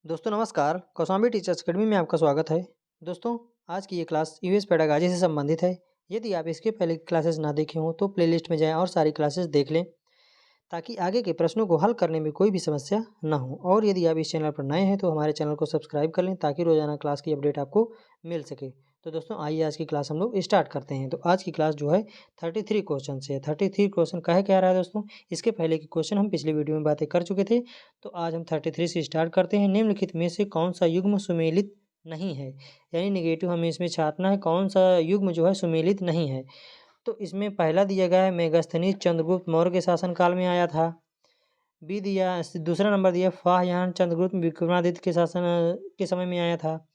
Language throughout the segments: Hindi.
दोस्तों नमस्कार, कौशाम्बी टीचर्स अकेडमी में आपका स्वागत है। दोस्तों, आज की ये क्लास यूएस पेडागॉजी से संबंधित है। यदि आप इसके पहले की क्लासेस ना देखे हों तो प्लेलिस्ट में जाएं और सारी क्लासेस देख लें, ताकि आगे के प्रश्नों को हल करने में कोई भी समस्या ना हो। और यदि आप इस चैनल पर नए हैं तो हमारे चैनल को सब्सक्राइब कर लें, ताकि रोजाना क्लास की अपडेट आपको मिल सके। तो दोस्तों आइए आज की क्लास हम लोग स्टार्ट करते हैं। तो आज की क्लास जो है 33 क्वेश्चन से है। 33 क्वेश्चन कहे क्या रहा है दोस्तों, इसके पहले के क्वेश्चन हम पिछली वीडियो में बातें कर चुके थे। तो आज हम 33 से स्टार्ट करते हैं। निम्नलिखित में से कौन सा युग्म सुमेलित नहीं है, यानी नेगेटिव हमें इसमें छापना है, कौन सा युग्म जो है सुमेलित नहीं है। तो इसमें पहला दिया गया है मेगास्थनीज चंद्रगुप्त मौर्य के शासनकाल में आया था। बी दिया, दूसरा नंबर दिया फाहयान चंद्रगुप्त विक्रमादित्य के शासन के समय में आया था।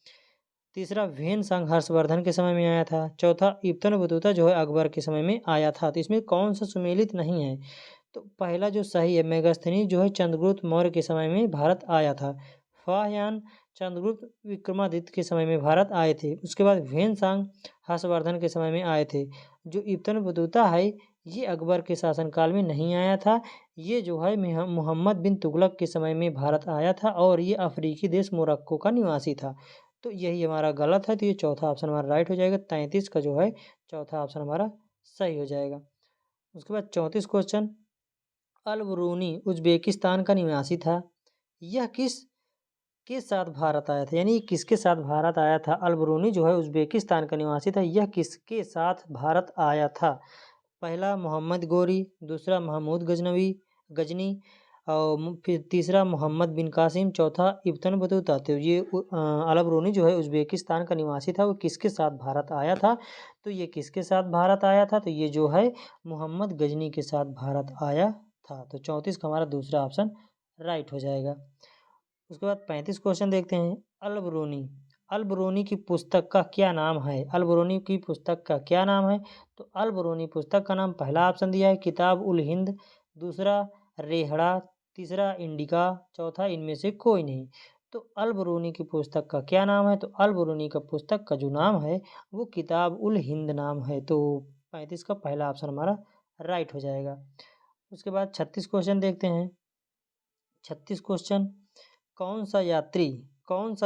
तीसरा वेन-सांग हर्षवर्धन के समय में आया था। चौथा इब्न बतूता जो है अकबर के समय में आया था। तो इसमें कौन सा सुमेलित नहीं है, तो पहला जो सही है मेगास्थनीज जो है चंद्रगुप्त मौर्य के समय में भारत आया था। फाहयान चंद्रगुप्त विक्रमादित्य के समय में भारत आए थे। उसके बाद वेन-सांग हर्षवर्धन के समय में आए थे। जो इब्न बतूता है ये अकबर के शासनकाल में नहीं आया था। ये जो है मोहम्मद बिन तुगलक के समय में भारत आया था और ये अफ्रीकी देश मोरक्को का निवासी था। तो यही हमारा गलत है, तो ये चौथा ऑप्शन हमारा राइट हो जाएगा। 33 का जो है चौथा ऑप्शन हमारा सही हो जाएगा। उसके बाद 34 क्वेश्चन, अल-बरूनी उज़्बेकिस्तान का निवासी था। यह किस के साथ भारत आया था, यानी किसके साथ भारत आया था। अल-बरूनी जो है उज़्बेकिस्तान का निवासी था। यह किसके साथ भारत आया था। पहला मोहम्मद गोरी, दूसरा महमूद गजनी और फिर तीसरा मोहम्मद बिन कासिम, चौथा इब्न बतूता। तो ये अल-बरूनी जो है उज़्बेकिस्तान का निवासी था। वो किसके साथ भारत आया था, तो ये किसके साथ भारत आया था, तो ये जो है मोहम्मद गजनी के साथ भारत आया था। तो 34 का हमारा दूसरा ऑप्शन राइट हो जाएगा। उसके बाद 35 क्वेश्चन देखते हैं। अल-बरूनी अल-बरूनी की पुस्तक का क्या नाम है। अल-बरूनी की पुस्तक का क्या नाम है, तो अल-बरूनी पुस्तक का नाम पहला ऑप्शन दिया है किताब उल हिंद, दूसरा रेहड़ा, तीसरा इंडिका, चौथा इनमें से कोई नहीं। तो अल-बरूनी की पुस्तक का क्या नाम है, तो अल-बरूनी का पुस्तक का जो नाम है वो किताब उल हिंद नाम है। तो 35 का पहला ऑप्शन हमारा राइट हो जाएगा। उसके बाद 36 क्वेश्चन देखते हैं। 36 क्वेश्चन, कौन सा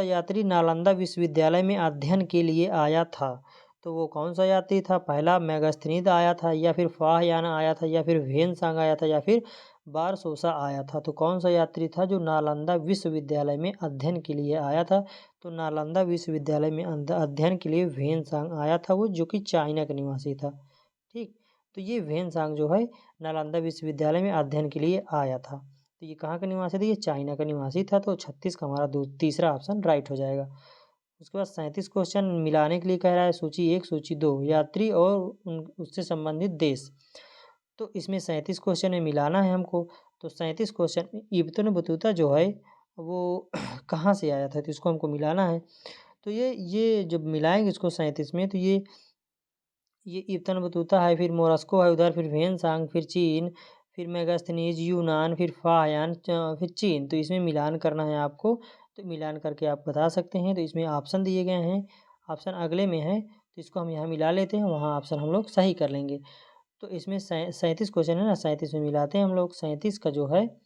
यात्री नालंदा विश्वविद्यालय में अध्ययन के लिए आया था। तो वो कौन सा यात्री था। पहला मेगास्थनीद आया था, या फिर फाहयान आया था, या फिर वेन-सांग आया था, या फिर बारसोसा आया था। तो कौन सा यात्री था जो नालंदा विश्वविद्यालय में अध्ययन के लिए आया था, तो नालंदा विश्वविद्यालय में अध्ययन के लिए वेन-सांग आया था, वो जो कि चाइना का निवासी था। ठीक, तो ये वेन-सांग जो है नालंदा विश्वविद्यालय में अध्ययन के लिए आया था। तो ये कहाँ का निवासी था, ये चाइना का निवासी था। तो 36 का हमारा तीसरा ऑप्शन राइट हो जाएगा। उसके बाद 37 क्वेश्चन मिलाने के लिए कह रहा है सूची 1 सूची 2 यात्री और उससे संबंधित देश। तो इसमें 37 क्वेश्चन में मिलाना है हमको। तो 37 क्वेश्चन में इब्न बतूता जो है वो कहाँ से आया था, तो इसको हमको मिलाना है। तो ये जब मिलाएंगे इसको 37 में, तो ये इब्न बतूता है, फिर मोरस्को है उधर, फिर वेन-सांग, फिर चीन, फिर मेगास्थनीज यूनान, फिर फाहयान, फिर चीन। तो इसमें मिलान करना है आपको। तो मिलान करके आप बता सकते हैं। तो इसमें ऑप्शन दिए गए हैं, ऑप्शन अगले में है, तो इसको हम यहाँ मिला लेते हैं, वहाँ ऑप्शन हम लोग सही कर लेंगे। तो इसमें 37 क्वेश्चन है ना, 37 में मिलाते हैं हम लोग। 37 का जो है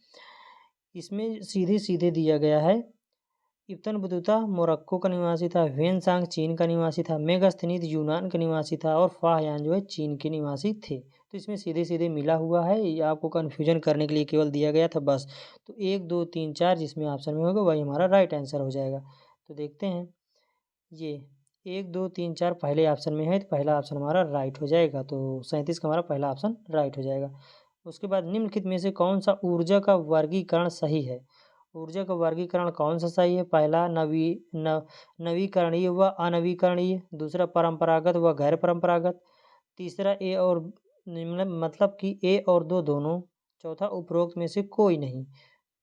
इसमें सीधे सीधे दिया गया है। इब्न बतूता मोरक्को का निवासी था, वेन-सांग चीन का निवासी था, मेगास्थनीज यूनान का निवासी था और फाहयान जो है चीन के निवासी थे। तो इसमें सीधे सीधे मिला हुआ है, ये आपको कन्फ्यूजन करने के लिए केवल दिया गया था बस। तो 1 2 3 4 जिसमें ऑप्शन में होगा वही हमारा राइट आंसर हो जाएगा। तो देखते हैं, ये 1 2 3 4 पहले ऑप्शन में है, तो पहला ऑप्शन हमारा राइट हो जाएगा। तो 37 का हमारा पहला ऑप्शन राइट हो जाएगा। उसके बाद निम्नलिखित में से कौन सा ऊर्जा का वर्गीकरण सही है। ऊर्जा का वर्गीकरण कौन सा सही है। पहला नवीकरणीय व अनवीकरणीय, दूसरा परंपरागत व गैर परंपरागत, तीसरा ए और मतलब कि ए और दो दोनों, चौथा उपरोक्त में से कोई नहीं।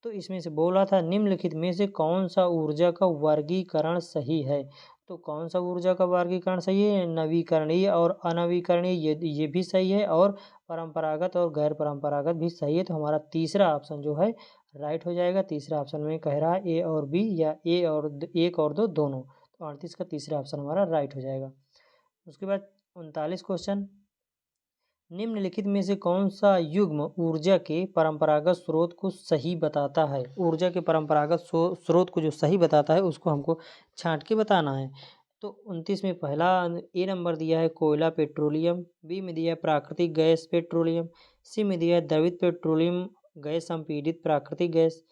तो इसमें से बोला था निम्नलिखित में से कौन सा ऊर्जा का वर्गीकरण सही है। तो कौन सा ऊर्जा का वर्गीकरण सही है, नवीकरणीय और अनवीकरणीय, ये भी सही है, और परंपरागत और गैर परंपरागत भी सही है। तो हमारा तीसरा ऑप्शन जो है राइट हो जाएगा। तीसरा ऑप्शन में कह रहा है ए और बी, या ए और एक और दो दोनों। तो 38 का तीसरा ऑप्शन हमारा राइट हो जाएगा। उसके बाद 39 क्वेश्चन, निम्नलिखित में से कौन सा युग्म ऊर्जा के परंपरागत स्रोत को सही बताता है? ऊर्जा के परंपरागत स्रोत को जो सही बताता है उसको हमको छांट के बताना है। तो 29 में पहला ए नंबर दिया है कोयला पेट्रोलियम, बी में दिया है प्राकृतिक गैस पेट्रोलियम, सी में दिया है द्रवित पेट्रोलियम गैस संपीड़ित प्राकृतिक गैस।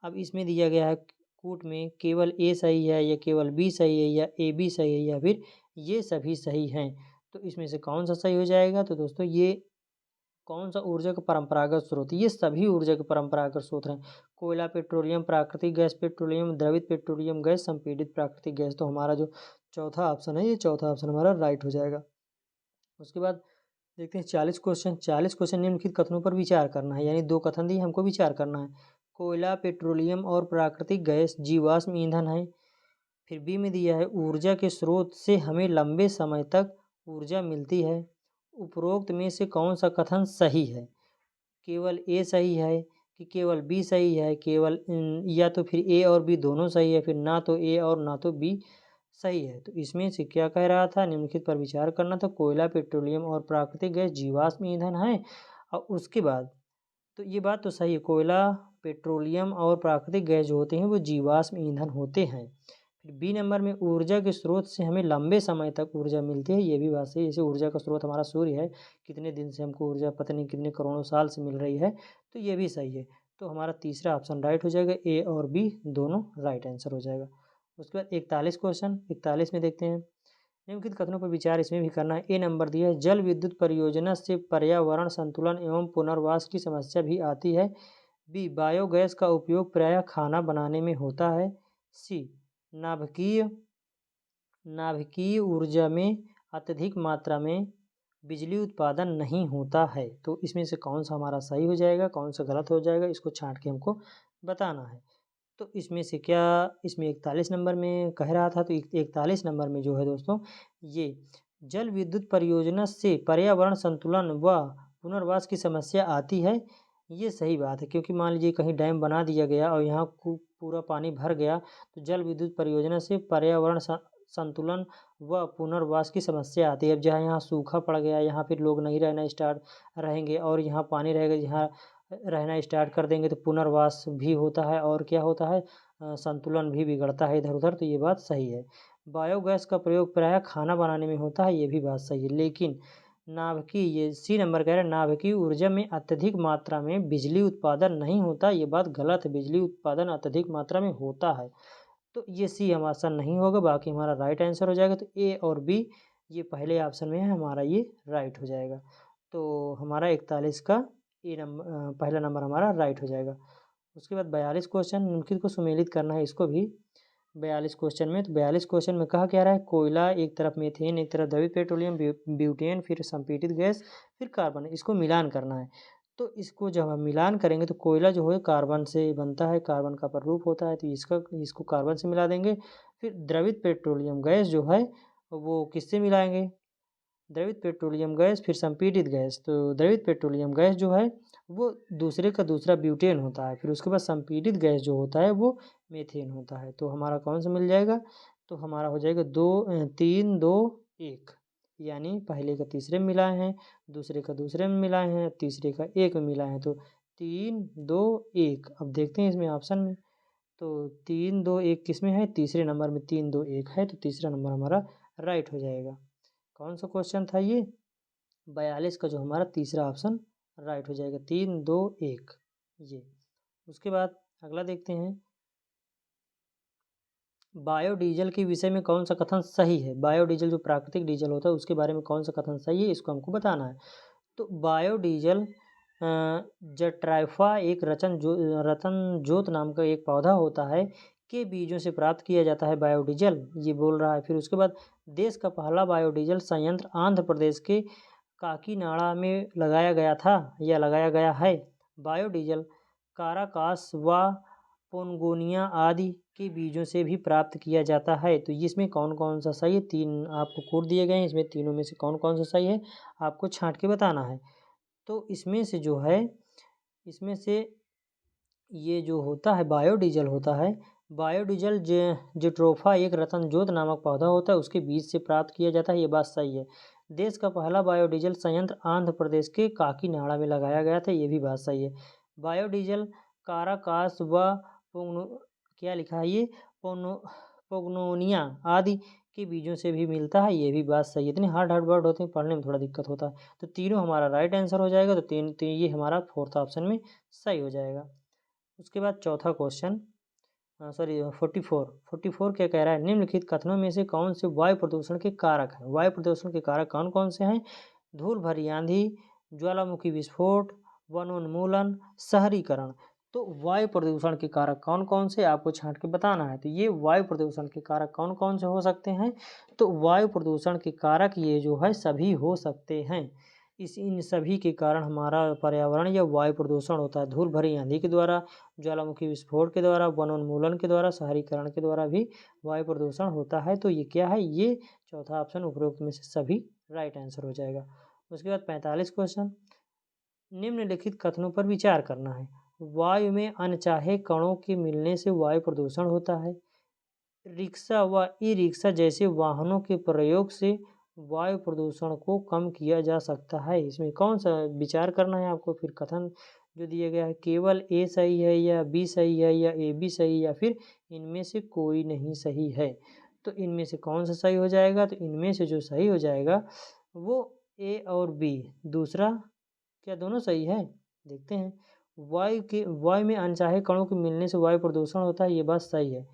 अब इसमें दिया गया है कूट में केवल ए सही है या केवल बी सही है या ए बी सही है या फिर ये सभी सही हैं। तो इसमें से कौन सा सही हो जाएगा? तो दोस्तों ये कौन सा ऊर्जा का परंपरागत स्रोत, ये सभी ऊर्जा के परंपरागत स्रोत हैं। कोयला पेट्रोलियम, प्राकृतिक गैस पेट्रोलियम, द्रवित पेट्रोलियम गैस, संपीड़ित प्राकृतिक गैस। तो हमारा जो चौथा ऑप्शन है, ये चौथा ऑप्शन हमारा राइट हो जाएगा। उसके बाद देखते हैं 40 क्वेश्चन। 40 क्वेश्चन निम्नलिखित कथनों पर विचार करना है, यानी 2 कथन दिए हमको विचार करना है। कोयला पेट्रोलियम और प्राकृतिक गैस जीवाश्म ईंधन है। फिर बी में दिया है ऊर्जा के स्रोत से हमें लंबे समय तक ऊर्जा मिलती है। उपरोक्त में से कौन सा कथन सही है? केवल ए सही है कि केवल बी सही है, केवल या तो फिर ए और बी दोनों सही है, फिर ना तो ए और ना तो बी सही है। तो इसमें से क्या कह रहा था? निम्नलिखित पर विचार करना था। कोयला पेट्रोलियम और प्राकृतिक गैस जीवाश्म ईंधन है। और उसके बाद तो ये बात तो सही है, कोयला पेट्रोलियम और प्राकृतिक गैस जो होते हैं वो जीवाश्म ईंधन होते हैं। फिर बी नंबर में ऊर्जा के स्रोत से हमें लंबे समय तक ऊर्जा मिलती है, ये भी बात सही है। जैसे ऊर्जा का स्रोत हमारा सूर्य है, कितने दिन से हमको ऊर्जा पता नहीं कितने करोड़ों साल से मिल रही है, तो ये भी सही है। तो हमारा तीसरा ऑप्शन राइट हो जाएगा, ए और बी दोनों राइट आंसर हो जाएगा। उसके बाद 41 क्वेश्चन, 41 में देखते हैं निम्नलिखित कथनों पर विचार इसमें भी करना है। ए नंबर दिया है जल विद्युत परियोजना से पर्यावरण संतुलन एवं पुनर्वास की समस्या भी आती है। बी बायोगैस का उपयोग प्रायः खाना बनाने में होता है। सी नाभिकीय नाभिकीय ऊर्जा में अत्यधिक मात्रा में बिजली उत्पादन नहीं होता है। तो इसमें से कौन सा हमारा सही हो जाएगा, कौन सा गलत हो जाएगा, इसको छांट के हमको बताना है। तो इसमें से क्या, इसमें 41 नंबर में कह रहा था, तो 41 नंबर में जो है दोस्तों, ये जल विद्युत परियोजना से पर्यावरण संतुलन व पुनर्वास की समस्या आती है, ये सही बात है। क्योंकि मान लीजिए कहीं डैम बना दिया गया और यहाँ पूरा पानी भर गया, तो जल विद्युत परियोजना से पर्यावरण संतुलन व पुनर्वास की समस्या आती है। अब जहाँ यहाँ सूखा पड़ गया, यहाँ फिर लोग नहीं रहना स्टार्ट रहेंगे और यहाँ पानी रहेगा, जहाँ रहना स्टार्ट कर देंगे तो पुनर्वास भी होता है और क्या होता है, संतुलन भी बिगड़ता है इधर उधर। तो ये बात सही है। बायोगैस का प्रयोग प्रायः खाना बनाने में होता है, ये भी बात सही है। लेकिन नाभिकीय, ये सी नंबर कह रहे हैं, नाभिकीय ऊर्जा में अत्यधिक मात्रा में बिजली उत्पादन नहीं होता, ये बात गलत है। बिजली उत्पादन अत्यधिक मात्रा में होता है। तो ये सी हमारा आंसर नहीं होगा, बाकी हमारा राइट आंसर हो जाएगा। तो ए और बी ये पहले ऑप्शन में है, हमारा ये राइट हो जाएगा। तो हमारा 41 का ए नंबर, पहला नंबर हमारा राइट हो जाएगा। उसके बाद 42 क्वेश्चन निम्नलिखित को सुमेलित करना है, इसको भी 42 क्वेश्चन में। तो 42 क्वेश्चन में कहा क्या रहा है, कोयला एक तरफ मीथेन, एक तरफ द्रवित पेट्रोलियम, ब्यूटेन, फिर संपीड़ित गैस, फिर कार्बन, इसको मिलान करना है। तो इसको जब हम मिलान करेंगे तो कोयला जो है कार्बन से बनता है, कार्बन का प्ररूप होता है, तो इसको कार्बन से मिला देंगे। फिर द्रवित पेट्रोलियम गैस जो है वो किससे मिलाएंगे, द्रवित पेट्रोलियम गैस, फिर संपीड़ित गैस। तो द्रवित पेट्रोलियम गैस जो है वो दूसरे का दूसरा ब्यूटेन होता है, फिर उसके बाद संपीड़ित गैस जो होता है वो मीथेन होता है। तो हमारा कौन सा मिल जाएगा, तो हमारा हो जाएगा 3 2 1, यानी पहले का तीसरे में मिलाए हैं, दूसरे का दूसरे में मिलाए हैं, तीसरे का एक में मिलाए हैं, तो 3 2 1। अब देखते हैं इसमें ऑप्शन में, तो 3 2 1 किस में है, तीसरे नंबर में 3 2 1 है, तो तीसरा नंबर हमारा राइट हो जाएगा। कौन सा क्वेश्चन था ये, 42 का जो हमारा तीसरा ऑप्शन राइट हो जाएगा, 3 2 1 ये। उसके बाद अगला देखते हैं, बायोडीजल के विषय में कौन सा कथन सही है। बायोडीजल जो प्राकृतिक डीजल होता है उसके बारे में कौन सा कथन सही है, इसको हमको बताना है। तो बायोडीजल जट्राइफा एक रतन जोत नाम का एक पौधा होता है के बीजों से प्राप्त किया जाता है बायोडीजल, ये बोल रहा है। फिर उसके बाद देश का पहला बायोडीजल संयंत्र आंध्र प्रदेश के काकीनाडा में लगाया गया था या लगाया गया है। बायोडीजल काराकास व पोनगोनिया आदि के बीजों से भी प्राप्त किया जाता है। तो इसमें कौन कौन सा सही है, 3 आपको कोड दिए गए हैं, इसमें तीनों में से कौन कौन सा सही है आपको छांट के बताना है। तो इसमें से जो है, इसमें से ये जो होता है बायोडीजल होता है, बायोडीजल जिट्रोफा एक रतन जोत नामक पौधा होता है, उसके बीज से प्राप्त किया जाता है, ये बात सही है। देश का पहला बायोडीजल संयंत्र आंध्र प्रदेश के काकीनाडा में लगाया गया था, ये भी बात सही है। बायोडीजल काराकास व क्या लिखा है ये पोगनोनिया आदि के बीजों से भी मिलता है, ये भी बात सही है। इतने हार्ड वर्ड होते हैं, पढ़ने में थोड़ा दिक्कत होता है। तो तीनों हमारा राइट आंसर हो जाएगा, तो ये हमारा फोर्थ ऑप्शन में सही हो जाएगा। उसके बाद चौथा क्वेश्चन 44 क्या कह रहा है, निम्नलिखित कथनों में से कौन से वायु प्रदूषण के कारक हैं? वायु प्रदूषण के कारक कौन कौन से हैं? धूल भरी आंधी, ज्वालामुखी विस्फोट, वनोन्मूलन, शहरीकरण। तो वायु प्रदूषण के कारक कौन कौन से आपको छांट के बताना है। तो ये वायु प्रदूषण के कारक कौन कौन से हो सकते हैं? तो वायु प्रदूषण के कारक ये जो है सभी हो सकते हैं। इन सभी के कारण हमारा पर्यावरण या वायु प्रदूषण होता है। धूल भरी आंधी के द्वारा, ज्वालामुखी विस्फोट के द्वारा, वनोन्मूलन के द्वारा, शहरीकरण के द्वारा भी वायु प्रदूषण होता है। तो ये क्या है, ये चौथा ऑप्शन उपरोक्त में से सभी राइट आंसर हो जाएगा। उसके बाद 45 क्वेश्चन, निम्नलिखित कथनों पर विचार करना है। वायु में अनचाहे कणों के मिलने से वायु प्रदूषण होता है। रिक्शा व ई रिक्शा जैसे वाहनों के प्रयोग से वायु प्रदूषण को कम किया जा सकता है। इसमें कौन सा विचार करना है आपको। फिर कथन जो दिया गया है, केवल ए सही है या बी सही है या ए बी सही या फिर इनमें से कोई नहीं सही है। तो इनमें से कौन सा सही हो जाएगा? तो इनमें से जो सही हो जाएगा वो ए और बी। दूसरा क्या दोनों सही है? देखते हैं। वायु में अनचाहे कणों के मिलने से वायु प्रदूषण होता है, ये बात सही है।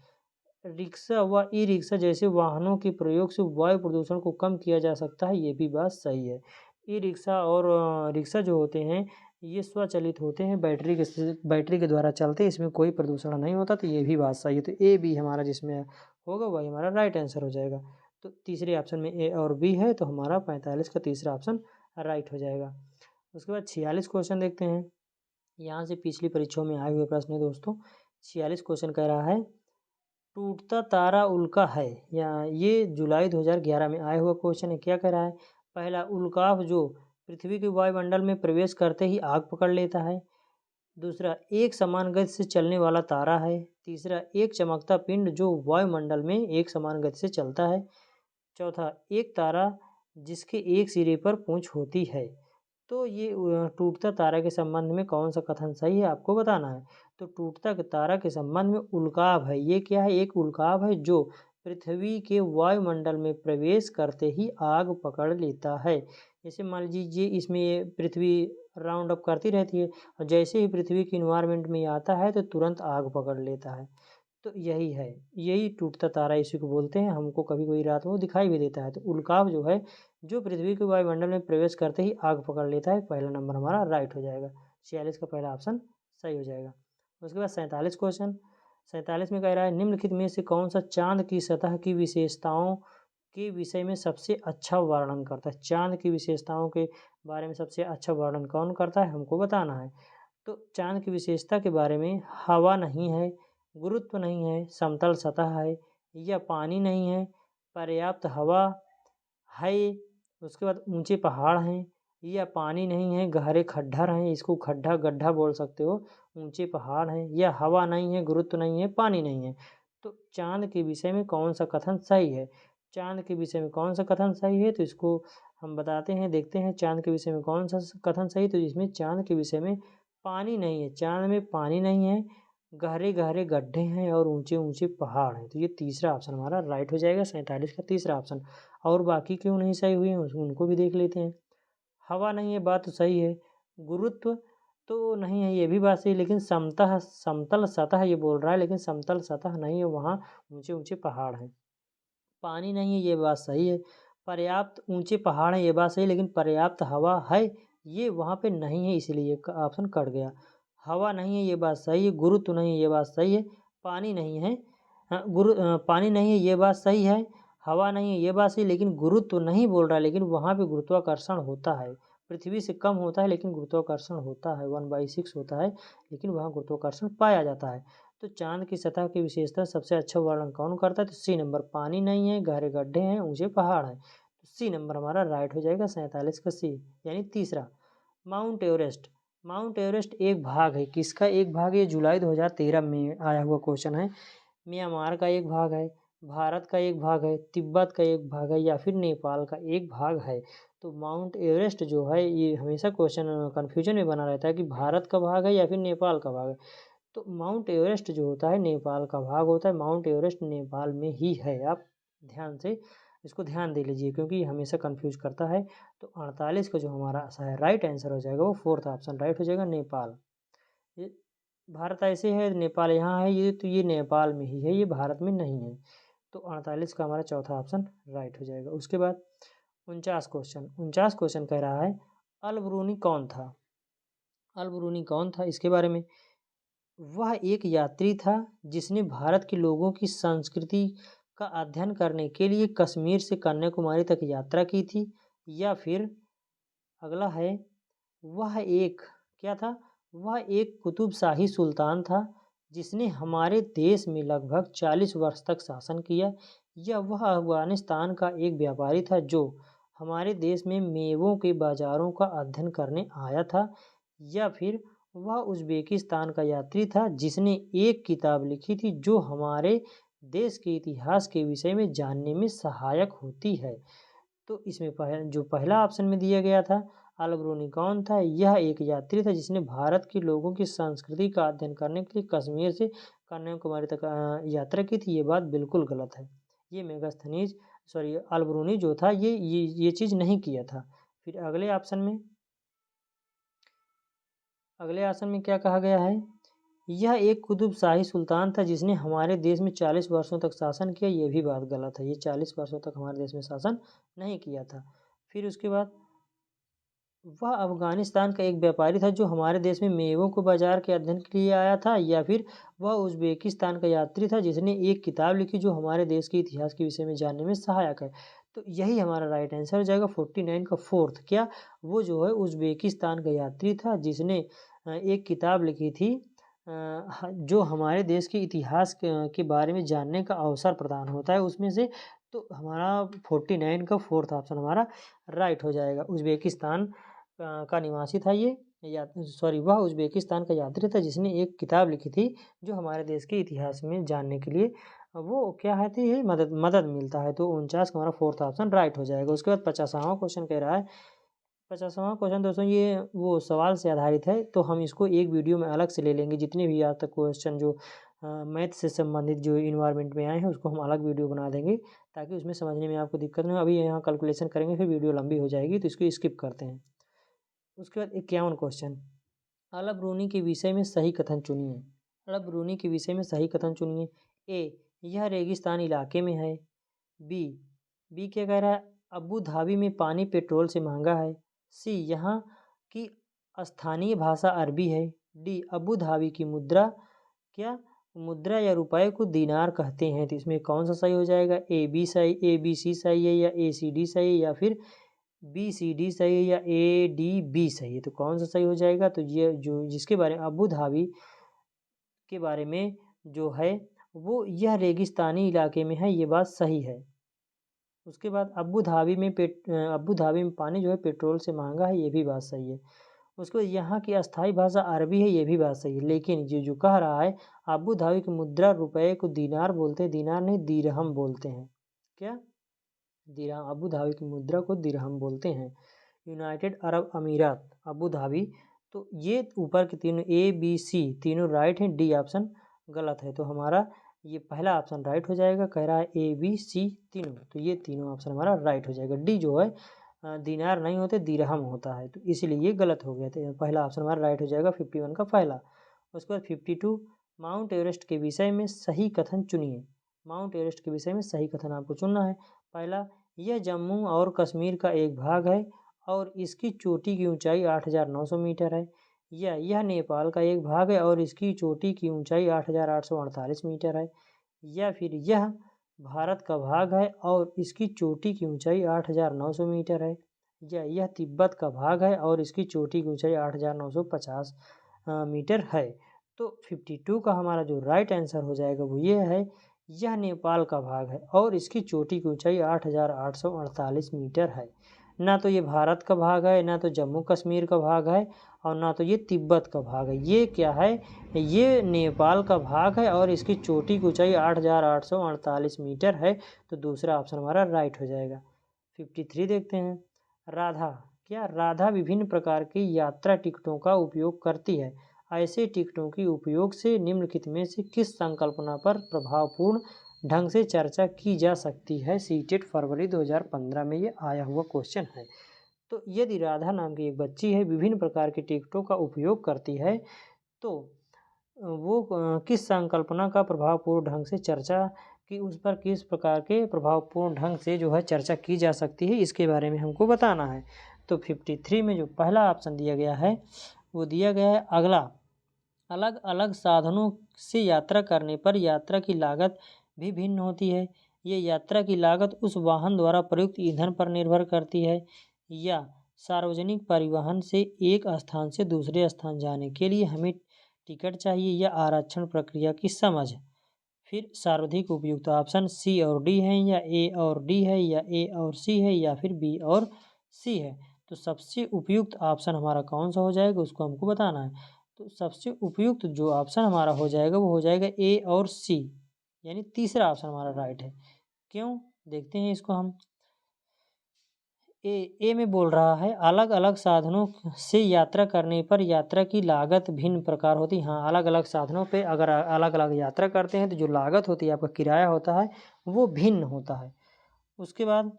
रिक्शा व ई रिक्शा जैसे वाहनों के प्रयोग से वायु प्रदूषण को कम किया जा सकता है, ये भी बात सही है। ई रिक्शा और रिक्शा जो होते हैं ये स्वचालित होते हैं, बैटरी के द्वारा चलते हैं, इसमें कोई प्रदूषण नहीं होता, तो ये भी बात सही है। तो ए बी हमारा जिसमें होगा वही हमारा राइट आंसर हो जाएगा। तो तीसरे ऑप्शन में ए और बी है, तो हमारा 45 का तीसरा ऑप्शन राइट हो जाएगा। उसके बाद 46 क्वेश्चन देखते हैं। यहाँ से पिछली परीक्षाओं में आए हुए प्रश्न है दोस्तों। 46 क्वेश्चन कह रहा है, टूटता तारा उल्का है। या ये जुलाई 2011 में आया हुआ क्वेश्चन है। क्या कह रहा है? पहला, उल्काव जो पृथ्वी के वायुमंडल में प्रवेश करते ही आग पकड़ लेता है। दूसरा, एक समान गति से चलने वाला तारा है। तीसरा, एक चमकता पिंड जो वायुमंडल में एक समान गति से चलता है। चौथा, एक तारा जिसके एक सिरे पर पूंछ होती है। तो ये टूटता तारा के संबंध में कौन सा कथन सही है आपको बताना है। तो टूटता तारा के संबंध में उल्काव है। ये क्या है? एक उल्काव है जो पृथ्वी के वायुमंडल में प्रवेश करते ही आग पकड़ लेता है। जैसे मान लीजिए इसमें ये पृथ्वी राउंड अप करती रहती है और जैसे ही पृथ्वी की इन्वायरमेंट में आता है तो तुरंत आग पकड़ लेता है। तो यही है, यही टूटता तारा इसी को बोलते हैं। हमको कभी कभी रात में दिखाई भी देता है। तो उल्काव जो है जो पृथ्वी के वायुमंडल में प्रवेश करते ही आग पकड़ लेता है। पहला नंबर हमारा राइट हो जाएगा। 46 का पहला ऑप्शन सही हो जाएगा। उसके बाद 47 क्वेश्चन। 47 में कह रहा है, निम्नलिखित में से कौन सा चांद की सतह की विशेषताओं के विषय में सबसे अच्छा वर्णन करता है। चांद की विशेषताओं के बारे में सबसे अच्छा वर्णन कौन करता है, हमको बताना है। तो चांद की विशेषता के बारे में, हवा नहीं है, गुरुत्व नहीं है, समतल सतह है, या पानी नहीं है, पर्याप्त हवा है, उसके बाद ऊंचे पहाड़ हैं, या पानी नहीं है, गहरे खड्डर हैं, इसको खड्डा गड्ढा बोल सकते हो, ऊंचे पहाड़ हैं, या हवा नहीं है, गुरुत्व नहीं है, पानी नहीं है। तो चांद के विषय में कौन सा कथन सही है? चांद के विषय में कौन सा कथन सही है, तो इसको हम बताते हैं, देखते हैं चांद के विषय में कौन सा कथन सही। तो इसमें चांद के विषय में पानी नहीं है, चांद में पानी नहीं है, गहरे गहरे गड्ढे हैं और ऊंचे ऊंचे पहाड़ हैं। तो ये तीसरा ऑप्शन हमारा राइट हो जाएगा, 47 का तीसरा ऑप्शन। और बाकी क्यों नहीं सही हुए हैं उनको भी देख लेते हैं। हवा नहीं है, बात तो सही है। गुरुत्व तो नहीं है, ये भी बात सही है, लेकिन समतल सतह ये बोल रहा है, लेकिन समतल सतह नहीं है, वहाँ ऊंचे ऊंचे पहाड़ हैं। पानी नहीं है, ये बात सही है। पर्याप्त ऊंचे पहाड़ हैं, ये बात सही, लेकिन पर्याप्त हवा है ये वहाँ पे नहीं है, इसलिए ऑप्शन कट गया। हवा नहीं है, ये बात सही है। गुरुत्व नहीं है, ये बात सही है। पानी नहीं है, पानी नहीं है, ये बात सही है। हवा नहीं है, ये बात सही, लेकिन गुरुत्व नहीं बोल रहा है, लेकिन वहाँ पे गुरुत्वाकर्षण होता है। पृथ्वी से कम होता है लेकिन गुरुत्वाकर्षण होता है, 1/6 होता है, लेकिन वहाँ गुरुत्वाकर्षण पाया जाता है। तो चांद की सतह की विशेषता सबसे अच्छा वर्णन कौन करता है? तो सी नंबर, पानी नहीं है, गहरे गड्ढे हैं, ऊंचे पहाड़ हैं। तो सी नंबर हमारा राइट हो जाएगा, 47 का सी, यानी तीसरा। माउंट एवरेस्ट, माउंट एवरेस्ट एक भाग है, किसका एक भाग है? जुलाई 2013 में आया हुआ क्वेश्चन है। म्यांमार का एक भाग है, भारत का एक भाग है, तिब्बत का एक भाग है या फिर नेपाल का एक भाग है। तो माउंट एवरेस्ट जो है ये हमेशा क्वेश्चन कन्फ्यूजन में बना रहता है कि भारत का भाग है या फिर नेपाल का भाग है। तो माउंट एवरेस्ट जो होता है नेपाल का भाग होता है, माउंट एवरेस्ट नेपाल में ही है। आप ध्यान से इसको ध्यान दे लीजिए क्योंकि ये हमेशा कंफ्यूज करता है। तो 48 का जो हमारा राइट आंसर हो जाएगा वो फोर्थ ऑप्शन राइट हो जाएगा, नेपाल। ये भारत ऐसे है, नेपाल यहाँ है, ये तो ये नेपाल में ही है, ये भारत में नहीं है। तो 48 का हमारा चौथा ऑप्शन राइट हो जाएगा। उसके बाद 49 क्वेश्चन कह रहा है अल ब्रूनी कौन था। अल ब्रूनी कौन था इसके बारे में, वह एक यात्री था जिसने भारत के लोगों की संस्कृति का अध्ययन करने के लिए कश्मीर से कन्याकुमारी तक यात्रा की थी। या फिर अगला है वह एक क्या था, वह एक कुतुबशाही सुल्तान था जिसने हमारे देश में लगभग 40 वर्ष तक शासन किया। या वह अफगानिस्तान का एक व्यापारी था जो हमारे देश में मेवों के बाज़ारों का अध्ययन करने आया था। या फिर वह उज़्बेकिस्तान का यात्री था जिसने एक किताब लिखी थी जो हमारे देश के इतिहास के विषय में जानने में सहायक होती है। तो इसमें जो पहला ऑप्शन में दिया गया था अल ब्रूनी कौन था, यह एक यात्री था जिसने भारत के लोगों की संस्कृति का अध्ययन करने के लिए कश्मीर से कन्याकुमारी तक यात्रा की थी। ये बात बिल्कुल गलत है। ये मेगास्थनीज अल ब्रूनी जो था ये चीज़ नहीं किया था। फिर अगले ऑप्शन में क्या कहा गया है, यह एक कुतुबशाही सुल्तान था जिसने हमारे देश में 40 वर्षों तक शासन किया। ये भी बात गलत है, ये 40 वर्षों तक हमारे देश में शासन नहीं किया था। फिर उसके बाद वह अफगानिस्तान का एक व्यापारी था जो हमारे देश में मेवों को बाजार के अध्ययन के लिए आया था। या फिर वह उज़्बेकिस्तान का यात्री था जिसने एक किताब लिखी जो हमारे देश के इतिहास के विषय में जानने में सहायक है। तो यही हमारा राइट आंसर हो जाएगा 49 का फोर्थ। क्या वो जो है उज़्बेकिस्तान का यात्री था जिसने एक किताब लिखी थी जो हमारे देश के इतिहास के बारे में जानने का अवसर प्रदान होता है उसमें से। तो हमारा 49 का फोर्थ ऑप्शन हमारा राइट हो जाएगा। उज़्बेकिस्तान का निवासी था ये, या वह उज़्बेकिस्तान का यात्री था जिसने एक किताब लिखी थी जो हमारे देश के इतिहास में जानने के लिए वो क्या है थी मदद मिलता है। तो 49 का हमारा फोर्थ ऑप्शन राइट हो जाएगा। उसके बाद 50वां क्वेश्चन कह रहा है, 50वां क्वेश्चन दोस्तों ये वो सवाल से आधारित है, तो हम इसको एक वीडियो में अलग से ले लेंगे। जितने भी आज तक क्वेश्चन जो मैथ से संबंधित जो इन्वायरमेंट में आए हैं उसको हम अलग वीडियो बना देंगे ताकि उसमें समझने में आपको दिक्कत नहीं हो। अभी यहाँ कैलकुलेशन करेंगे फिर वीडियो लंबी हो जाएगी तो इसको स्किप करते हैं। उसके बाद 51 क्वेश्चन, अल ब्रूनी के विषय में सही कथन चुनिए। अल ब्रूनी के विषय में सही कथन चुनिए। ए, यह रेगिस्तान इलाके में है। बी क्या कह रहा है, अबू धाबी में पानी पेट्रोल से महंगा है। सी, यहाँ की स्थानीय भाषा अरबी है। डी, अबू धाबी की मुद्रा या रुपए को दीनार कहते हैं। तो इसमें कौन सा सही हो जाएगा, ए बी सी सही है या ए सी डी सही है या फिर बी सी डी सही है या ए डी बी सही है। तो कौन सा सही हो जाएगा, तो ये जो जिसके बारे में अबू धाबी के बारे में जो है वो यह रेगिस्तानी इलाके में है, ये बात सही है। उसके बाद अबू धाबी में पानी जो है पेट्रोल से महंगा है, ये भी बात सही है। उसके बाद यहाँ की अस्थाई भाषा अरबी है, ये भी बात सही है। लेकिन ये जो कह रहा है अबू धाबी की मुद्रा रुपए को दीनार बोलते हैं, दीनार नहीं दिरहम बोलते हैं। क्या, दिरहम, अबू धाबी की मुद्रा को दिरहम बोलते हैं। यूनाइटेड अरब अमीरात अबू धाबी। तो ये ऊपर के तीनों ए बी सी तीनों राइट हैं, डी ऑप्शन गलत है। तो हमारा ये पहला ऑप्शन राइट हो जाएगा। कह रहा है ए बी सी तीनों, तो ये तीनों ऑप्शन हमारा राइट हो जाएगा। डी जो है दीनार नहीं होते दिरहम होता है, तो इसीलिए ये गलत हो गया था। पहला ऑप्शन हमारा राइट हो जाएगा 51 का पहला। उसके बाद 52, माउंट एवरेस्ट के विषय में सही कथन चुनिए। माउंट एवरेस्ट के विषय में सही कथन आपको चुनना है। पहला, यह जम्मू और कश्मीर का एक भाग है और इसकी चोटी की ऊंचाई 8,900 मीटर है। या यह नेपाल का एक भाग है और इसकी चोटी की ऊंचाई 8,848 मीटर है। या फिर यह भारत का भाग है और इसकी चोटी की ऊंचाई 8,900 मीटर है। या यह तिब्बत का भाग है और इसकी चोटी की ऊंचाई 8,950 मीटर है। तो 52 का हमारा जो राइट आंसर हो जाएगा वो ये है, यह नेपाल का भाग है और इसकी चोटी की ऊंचाई 8,848 मीटर है। ना तो ये भारत का भाग है, ना तो जम्मू कश्मीर का भाग है और ना तो ये तिब्बत का भाग है। ये क्या है, ये नेपाल का भाग है और इसकी चोटी की ऊंचाई 8,848 मीटर है। तो दूसरा ऑप्शन हमारा राइट हो जाएगा। 53 देखते हैं। राधा, क्या राधा विभिन्न प्रकार की यात्रा टिकटों का उपयोग करती है? ऐसे टिकटों के उपयोग से निम्नलिखित में से किस संकल्पना पर प्रभावपूर्ण ढंग से चर्चा की जा सकती है? सीटेट फरवरी 2015 में ये आया हुआ क्वेश्चन है। तो यदि राधा नाम की एक बच्ची है, विभिन्न प्रकार की टिकटों का उपयोग करती है, तो वो किस संकल्पना का प्रभावपूर्ण ढंग से चर्चा कि उस पर किस प्रकार के प्रभावपूर्ण ढंग से जो है चर्चा की जा सकती है, इसके बारे में हमको बताना है। तो 53 में जो पहला ऑप्शन दिया गया है वो दिया गया है अगला, अलग अलग साधनों से यात्रा करने पर यात्रा की लागत भी भिन्न होती है। ये यात्रा की लागत उस वाहन द्वारा प्रयुक्त ईंधन पर निर्भर करती है, या सार्वजनिक परिवहन से एक स्थान से दूसरे स्थान जाने के लिए हमें टिकट चाहिए, या आरक्षण प्रक्रिया की समझ। फिर सर्वाधिक उपयुक्त ऑप्शन सी और डी है, या ए और डी है, या ए और सी है, या फिर बी और सी है। तो सबसे उपयुक्त ऑप्शन हमारा कौन सा हो जाएगा, उसको हमको बताना है। तो सबसे उपयुक्त जो ऑप्शन हमारा हो जाएगा वो हो जाएगा ए और सी, यानी तीसरा ऑप्शन हमारा राइट है। क्यों, देखते हैं इसको हम। ए में बोल रहा है अलग अलग साधनों से यात्रा करने पर यात्रा की लागत भिन्न प्रकार होती है। हाँ, अलग अलग साधनों पे अगर अलग अलग यात्रा करते हैं तो जो लागत होती है, आपका किराया होता है, वो भिन्न होता है। उसके बाद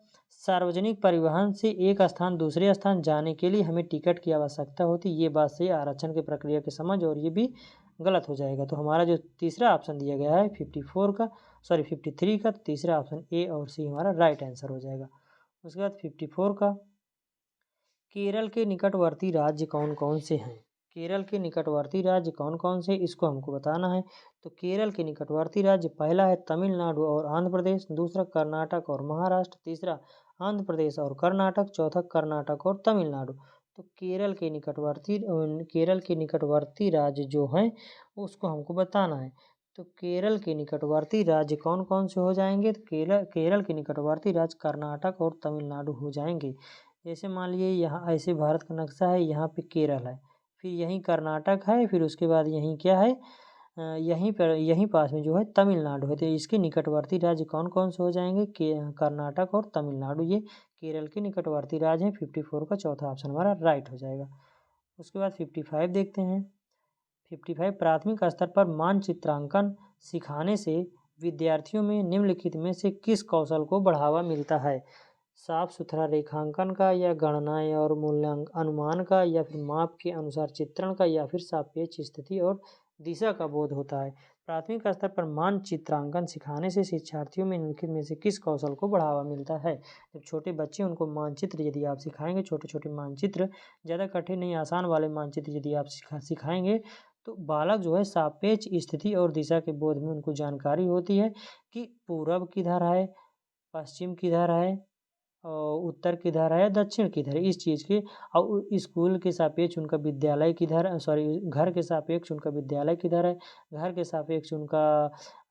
सार्वजनिक परिवहन से एक स्थान दूसरे स्थान जाने के लिए हमें टिकट की आवश्यकता होती है। ये बात सही, आरक्षण की प्रक्रिया की समझ, और ये भी गलत हो जाएगा। तो हमारा जो तीसरा ऑप्शन दिया गया है 53 का, तो तीसरा ऑप्शन ए और सी हमारा राइट आंसर हो जाएगा। उसके बाद 54 का, केरल के निकटवर्ती राज्य कौन कौन से हैं? केरल के निकटवर्ती राज्य कौन कौन से, इसको हमको बताना है। तो केरल के निकटवर्ती राज्य पहला है तमिलनाडु और आंध्र प्रदेश, दूसरा कर्नाटक और महाराष्ट्र, तीसरा आंध्र प्रदेश और कर्नाटक, चौथा कर्नाटक और तमिलनाडु। तो केरल के निकटवर्ती राज्य जो हैं उसको हमको बताना है। तो केरल के निकटवर्ती राज्य कौन कौन से हो जाएंगे? तो केरल के निकटवर्ती राज्य कर्नाटक और तमिलनाडु हो जाएंगे। जैसे मान लीजिए यहाँ ऐसे भारत का नक्शा है, यहाँ पे केरल है, फिर यहीं कर्नाटक है, फिर उसके बाद यहीं क्या है, यहीं पास में जो है तमिलनाडु है। तो इसके निकटवर्ती राज्य कौन कौन से हो जाएंगे? कर्नाटक और तमिलनाडु, ये केरल के निकटवर्ती राज्य हैं। 54 का चौथा ऑप्शन हमारा राइट हो जाएगा। उसके बाद 55 देखते हैं। 55 प्राथमिक स्तर पर मानचित्रांकन सिखाने से विद्यार्थियों में निम्नलिखित में से किस कौशल को बढ़ावा मिलता है? साफ सुथरा रेखांकन का, या गणना और मूल्यांकन अनुमान का, या फिर माप के अनुसार चित्रण का, या फिर सापेक्ष स्थिति और दिशा का बोध होता है? प्राथमिक स्तर पर मानचित्रांकन सिखाने से शिक्षार्थियों में निम्नलिखित में से किस कौशल को बढ़ावा मिलता है? जब छोटे बच्चे उनको मानचित्र यदि आप सिखाएंगे, छोटे छोटे मानचित्र, ज़्यादा कठिन नहीं, आसान वाले मानचित्र यदि आप सिखाएंगे, तो बालक जो है सापेक्ष स्थिति और दिशा के बोध में उनको जानकारी होती है कि पूरब किधर है, पश्चिम किधर है, और उत्तर किधर है, दक्षिण किधर है, इस चीज़ के। और स्कूल के सापेक्ष उनका विद्यालय किधर, घर के सापेक्ष उनका विद्यालय किधर है, घर के सापेक्ष उनका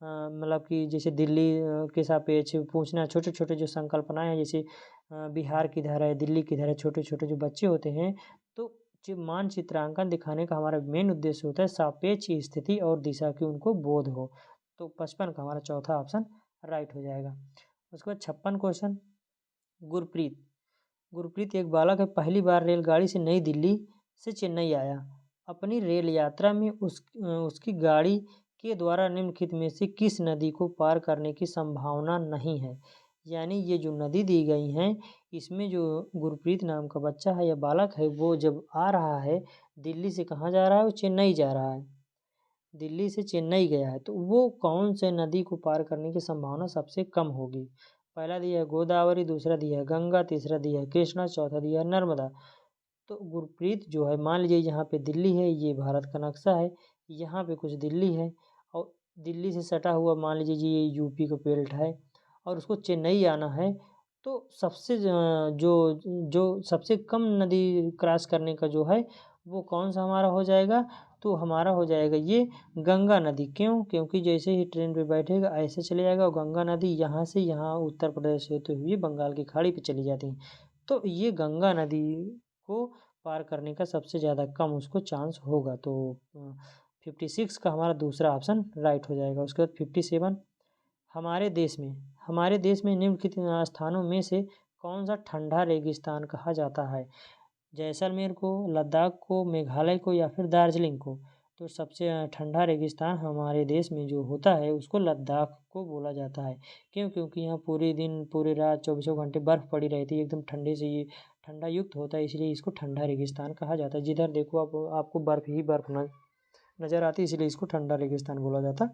मतलब कि जैसे दिल्ली के सापेक्ष पूछना, छोटे छोटे जो संकल्पनाएं हैं, जैसे बिहार किधर है, दिल्ली किधर है, छोटे छोटे जो बच्चे होते हैं, तो जो मानचित्रांकन दिखाने का हमारा मेन उद्देश्य होता है सापेक्ष स्थिति और दिशा की उनको बोध हो। तो 55 का हमारा चौथा ऑप्शन राइट हो जाएगा। उसके बाद 56 क्वेश्चन, गुरप्रीत एक बालक है, पहली बार रेलगाड़ी से नई दिल्ली से चेन्नई आया। अपनी रेल यात्रा में उसकी गाड़ी के द्वारा निम्नलिखित में से किस नदी को पार करने की संभावना नहीं है? यानी ये जो नदी दी गई हैं, इसमें जो गुरप्रीत नाम का बच्चा है या बालक है, वो जब आ रहा है दिल्ली से, कहाँ जा रहा है, वो चेन्नई जा रहा है, दिल्ली से चेन्नई गया है, तो वो कौन से नदी को पार करने की संभावना सबसे कम होगी? पहला दिया है गोदावरी, दूसरा दिया है गंगा, तीसरा दिया है कृष्णा, चौथा दिया है नर्मदा। तो गुरप्रीत जो है, मान लीजिए यहाँ पे दिल्ली है, ये भारत का नक्शा है, यहाँ पे कुछ दिल्ली है, और दिल्ली से सटा हुआ मान लीजिए जी ये यूपी का बेल्ट है, और उसको चेन्नई आना है, तो सबसे जो सबसे कम नदी क्रॉस करने का जो है वो कौन सा हमारा हो जाएगा? तो हमारा हो जाएगा ये गंगा नदी। क्यों? क्योंकि जैसे ही ट्रेन पे बैठेगा ऐसे चले जाएगा, और गंगा नदी यहाँ से यहाँ उत्तर प्रदेश होते हुए बंगाल की खाड़ी पे चली जाती है। तो ये गंगा नदी को पार करने का सबसे ज़्यादा कम उसको चांस होगा। तो 56 का हमारा दूसरा ऑप्शन राइट हो जाएगा। उसके बाद 57, हमारे देश में निम्नलिखित स्थानों में से कौन सा ठंडा रेगिस्तान कहा जाता है? जैसलमेर को, लद्दाख को, मेघालय को या फिर दार्जिलिंग को? तो सबसे ठंडा रेगिस्तान हमारे देश में जो होता है उसको लद्दाख को बोला जाता है। क्यों? क्योंकि यहाँ पूरे दिन पूरे रात चौबीसों घंटे बर्फ़ पड़ी रहती है, एकदम ठंडे से ये ठंडा युक्त होता है, इसलिए इसको ठंडा रेगिस्तान कहा जाता है। जिधर देखो आपको बर्फ़ ही बर्फ़ नज़र आती है, इसलिए इसको ठंडा रेगिस्तान बोला जाता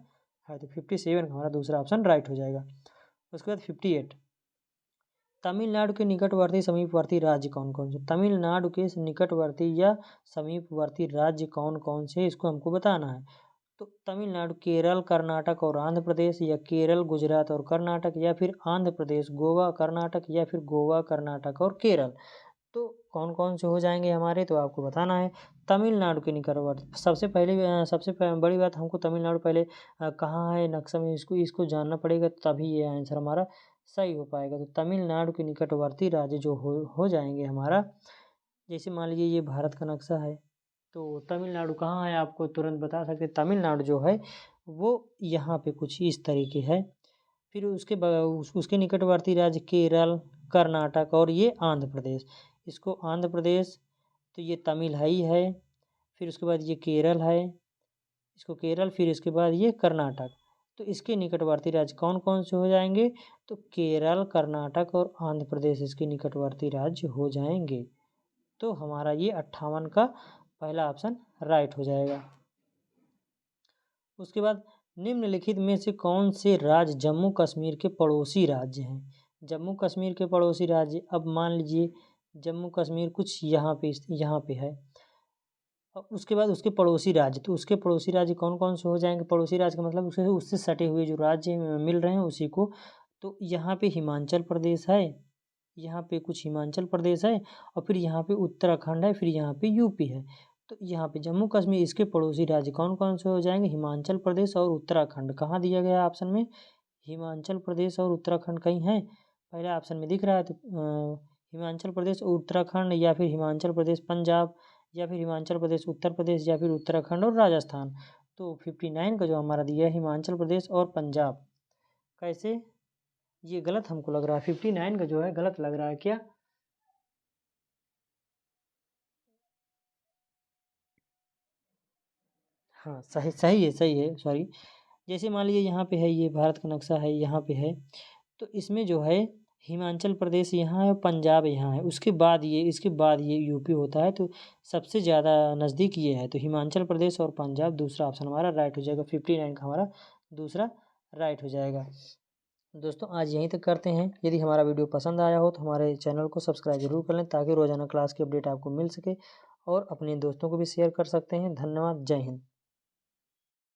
है। तो 57 का हमारा दूसरा ऑप्शन राइट हो जाएगा। उसके बाद 58, तमिलनाडु के निकटवर्ती समीपवर्ती राज्य कौन कौन से? तमिलनाडु के निकटवर्ती या समीपवर्ती राज्य कौन कौन से, इसको हमको बताना है। तो तमिलनाडु, केरल, कर्नाटक और आंध्र प्रदेश, या केरल, गुजरात और कर्नाटक, या फिर आंध्र प्रदेश, गोवा, कर्नाटक, या फिर गोवा, कर्नाटक और केरल? तो कौन कौन से हो जाएंगे हमारे, तो आपको बताना है। तमिलनाडु के निकटवर्ती सबसे बड़ी बात, हमको तमिलनाडु पहले कहाँ है नक्शे में, इसको जानना पड़ेगा, तभी ये आंसर हमारा सही हो पाएगा। तो तमिलनाडु के निकटवर्ती राज्य जो हो जाएंगे हमारा, जैसे मान लीजिए ये भारत का नक्शा है, तो तमिलनाडु कहाँ है आपको तुरंत बता सकते। तमिलनाडु जो है वो यहाँ पे कुछ इस तरीके है। फिर उसके निकटवर्ती राज्य केरल, कर्नाटक और ये आंध्र प्रदेश। इसको आंध्र प्रदेश, तो ये तमिल है ही है। फिर उसके बाद ये केरल है, इसको केरल, फिर इसके बाद ये कर्नाटक। तो इसके निकटवर्ती राज्य कौन कौन से हो जाएंगे? तो केरल, कर्नाटक और आंध्र प्रदेश इसके निकटवर्ती राज्य हो जाएंगे। तो हमारा ये 58 का पहला ऑप्शन राइट हो जाएगा। उसके बाद निम्नलिखित में से कौन से राज्य जम्मू कश्मीर के पड़ोसी राज्य हैं? जम्मू कश्मीर के पड़ोसी राज्य, अब मान लीजिए जम्मू कश्मीर कुछ यहाँ पे है, और उसके बाद उसके पड़ोसी राज्य, तो उसके पड़ोसी राज्य कौन कौन से हो जाएंगे? पड़ोसी राज्य का मतलब उससे सटे हुए जो राज्य मिल रहे हैं उसी को। तो यहाँ पे हिमाचल प्रदेश है, यहाँ पे कुछ हिमाचल प्रदेश है, और फिर यहाँ पे उत्तराखंड है, फिर यहाँ पे यूपी है। तो यहाँ पे जम्मू कश्मीर इसके पड़ोसी राज्य कौन कौन से हो जाएंगे? हिमाचल प्रदेश और उत्तराखंड। कहाँ दिया गया ऑप्शन में? हिमाचल प्रदेश और उत्तराखंड कहीं है? पहले ऑप्शन में दिख रहा है, तो हिमाचल प्रदेश और उत्तराखंड, या फिर हिमाचल प्रदेश पंजाब, या फिर हिमाचल प्रदेश उत्तर प्रदेश, या फिर उत्तराखंड और राजस्थान। तो 59 का जो हमारा दिया है हिमाचल प्रदेश और पंजाब। कैसे? ये गलत हमको लग रहा है, 59 का जो है गलत लग रहा है क्या? हाँ, सही है, सॉरी। जैसे मान लीजिए यहाँ पे है, ये भारत का नक्शा है, यहाँ पे है, तो इसमें जो है हिमाचल प्रदेश यहाँ है, पंजाब यहाँ है, इसके बाद ये यूपी होता है। तो सबसे ज़्यादा नज़दीक ये है, तो हिमाचल प्रदेश और पंजाब दूसरा ऑप्शन हमारा राइट हो जाएगा। 59 का हमारा दूसरा राइट हो जाएगा। दोस्तों आज यहीं तक करते हैं। यदि हमारा वीडियो पसंद आया हो तो हमारे चैनल को सब्सक्राइब जरूर कर लें, ताकि रोज़ाना क्लास की अपडेट आपको मिल सके, और अपने दोस्तों को भी शेयर कर सकते हैं। धन्यवाद। जय हिंद।